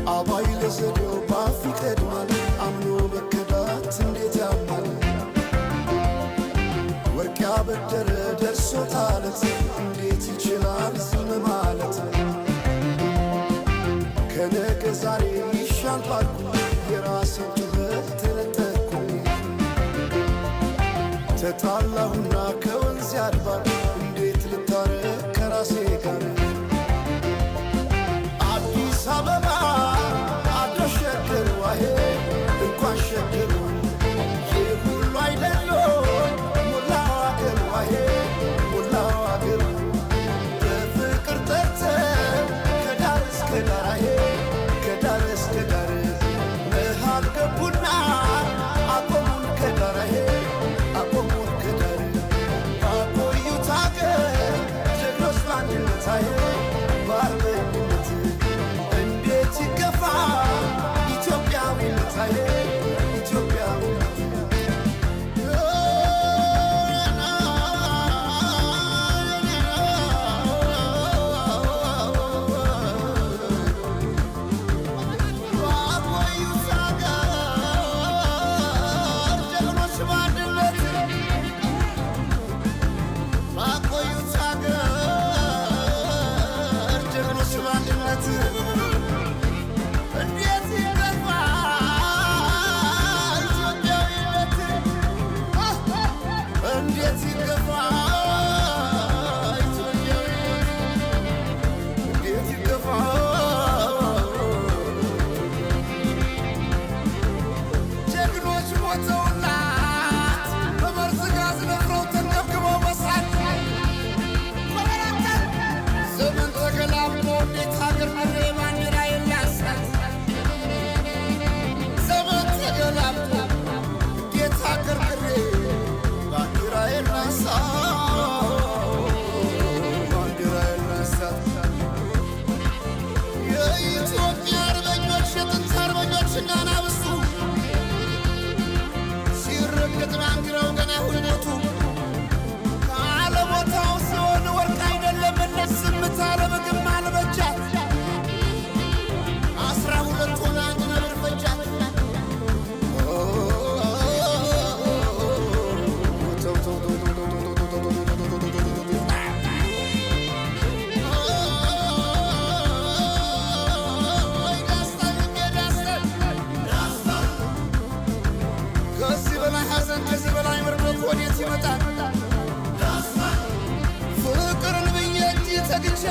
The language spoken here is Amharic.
አባይ ለዘዴው ባፍ ይቀድማል አምኖ መከዳት እንዴት ያማል ወርቅ ያበደረ ደርሶታለት እንዴት ይችላል ዝም ማለት ከነገ ዛሬ ይሻል ባልኩ የራሴን ጩኸት ተነጠቅኩ ተጣላሁና ከወንዝ ያድባል እንዴት ልታረቅ ከራሴ ጋር አዲስ አበባ አደሸገር ዋሄ እንኳን ሸገር ይህ ሁሉ አይደሎ ሞላው አገር ዋሄ ሞላው አገር በፍቅር ጠርተ ከዳር እስከ ዳር ከዳር እስከ ዳር መሃል ገቡና አቆሙን ከዳር አቆሙን ከዳር አቆዩት አገር ጀግኖች በአንድነት በአርበኝነት እንዴት ይገፋ ኢትዮጵያዊነት ኢትዮጵያዊነት ፍቅርን ብዬ እጅ ተግቼ